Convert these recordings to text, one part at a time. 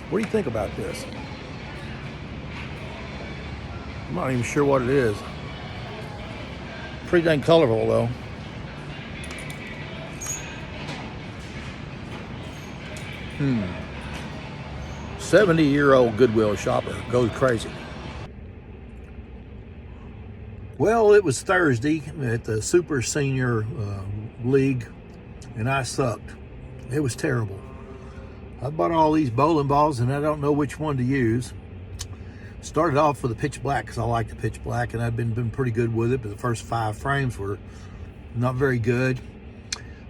What do you think about this? I'm not even sure what it is. Pretty dang colorful though. 70-year-old Goodwill shopper goes crazy. Well, it was Thursday at the Super Senior League, and I sucked. It was terrible. I bought all these bowling balls, and I don't know which one to use. Started off with the pitch black because I like the pitch black, and I've been pretty good with it, but the first 5 frames were not very good.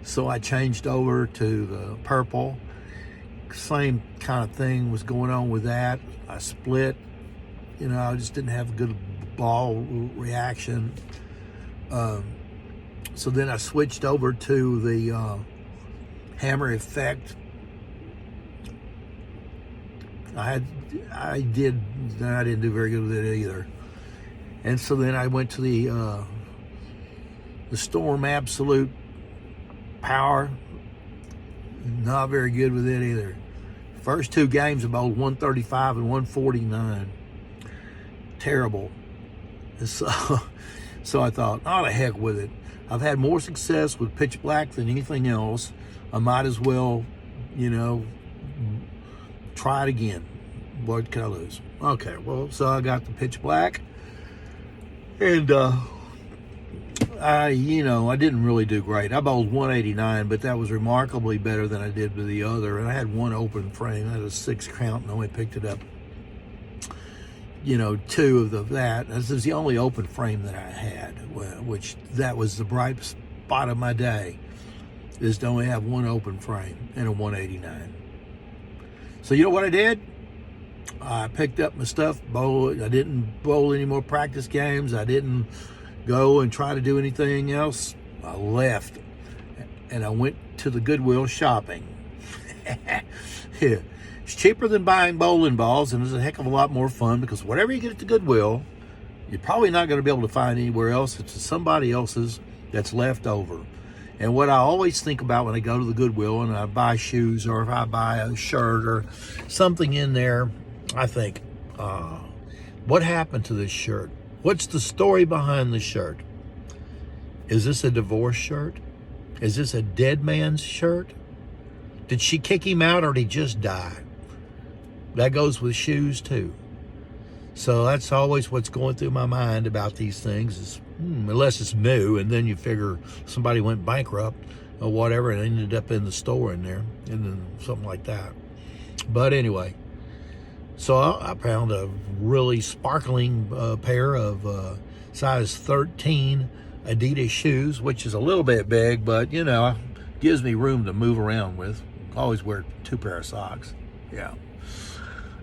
So I changed over to the purple. Same kind of thing was going on with that. I split. I just didn't have a good ball reaction. So then I switched over to the hammer effect. I didn't do very good with it either. And so then I went to the Storm Absolute Power. Not very good with it either. First 2 games I bowled 135 and 149. Terrible. So I thought, oh, the heck with it. I've had more success with pitch black than anything else. I might as well, try it again. What can I lose? Okay, well, so I got the pitch black. And I didn't really do great. I bowled 189, but that was remarkably better than I did with the other. And I had 1 open frame. I had a 6 count and only picked it up, 2 of that. This is the only open frame that I had, which that was the bright spot of my day, is to only have 1 open frame and a 189. So you know what I did? I picked up my stuff, bowled. I didn't bowl any more practice games. I didn't go and try to do anything else. I left and I went to the Goodwill shopping. Yeah. It's cheaper than buying bowling balls, and it's a heck of a lot more fun because whatever you get at the Goodwill, you're probably not going to be able to find anywhere else. It's somebody else's that's left over. And what I always think about when I go to the Goodwill and I buy shoes, or if I buy a shirt or something in there, I think, what happened to this shirt? What's the story behind the shirt? Is this a divorce shirt? Is this a dead man's shirt? Did she kick him out, or did he just die? That goes with shoes too. So that's always what's going through my mind about these things, is unless it's new, and then you figure somebody went bankrupt or whatever and ended up in the store in there, and then something like that. But anyway, so I found a really sparkling pair of size 13 Adidas shoes, which is a little bit big, but gives me room to move around with. Always wear 2 pair of socks. Yeah.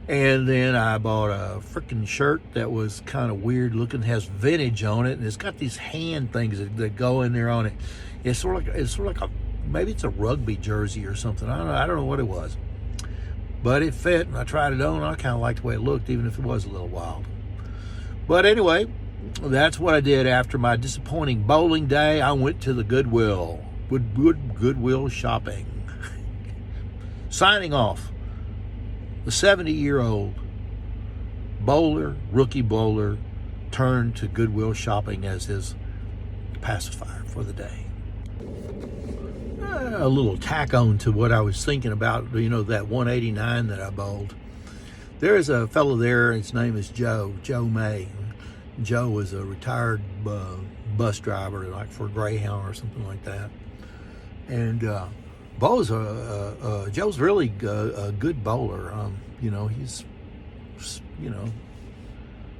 And then I bought a freaking shirt that was kind of weird looking, has vintage on it, and it's got these hand things that go in there on it. It's sort of like maybe it's a rugby jersey or something. I don't know what it was. But it fit, and I tried it on. I kind of liked the way it looked, even if it was a little wild. But anyway, that's what I did after my disappointing bowling day. I went to the Goodwill. Goodwill shopping. Signing off. The 70-year-old rookie bowler, turned to Goodwill shopping as his pacifier for the day. A little tack on to what I was thinking about, that 189 that I bowled. There is a fellow there, his name is Joe May. Joe was a retired bus driver, like for Greyhound or something like that. And Joe's really a good bowler. He's,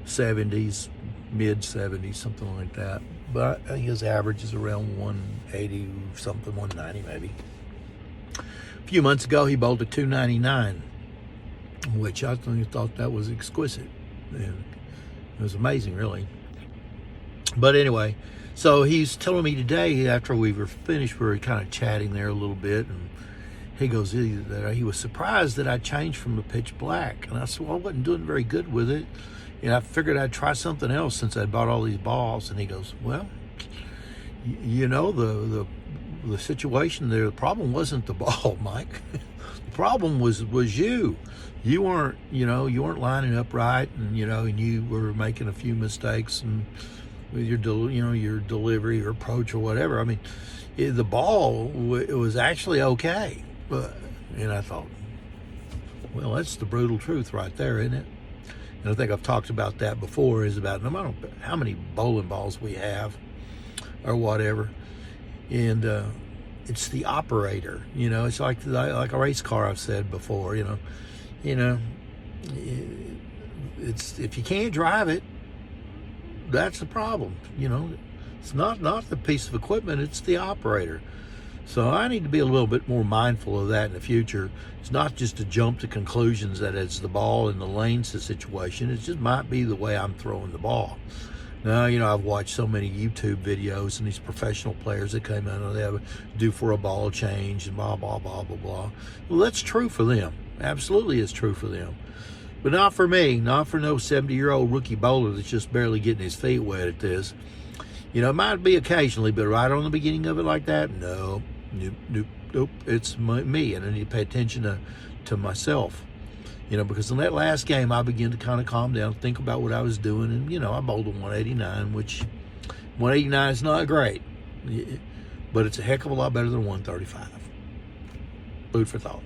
70s, mid 70s, something like that. But his average is around 180 something, 190 maybe. A few months ago, he bowled a 299, which I thought that was exquisite. And it was amazing, really. But anyway, so he's telling me today, after we were finished, we were kind of chatting there a little bit, and he goes that he was surprised that I changed from the pitch black. And I said, well, I wasn't doing very good with it. And I figured I'd try something else since I bought all these balls. And he goes, well, the situation there, the problem wasn't the ball, Mike. The problem was you. You weren't, you weren't lining up right, and and you were making a few mistakes and with your your delivery or approach or whatever. I mean, the ball it was actually okay, and I thought, well, that's the brutal truth right there, isn't it? And I think I've talked about that before. Is about no matter how many bowling balls we have or whatever, and it's the operator. It's like a race car. I've said before. It's if you can't drive it, that's the problem. It's not the piece of equipment, it's the operator. So I need to be a little bit more mindful of that in the future. It's not just to jump to conclusions that it's the ball in the lanes the situation. It just might be the way I'm throwing the ball. Now, I've watched so many YouTube videos and these professional players that came out and they have due for a ball change and blah, blah, blah, blah, blah. Well, that's true for them. Absolutely is true for them. But not for me, not for no 70-year-old rookie bowler that's just barely getting his feet wet at this. It might be occasionally, but right on the beginning of it like that, no, nope. It's me, and I need to pay attention to myself. Because in that last game, I began to kind of calm down, think about what I was doing, and I bowled a 189, which 189 is not great, but it's a heck of a lot better than 135. Food for thought.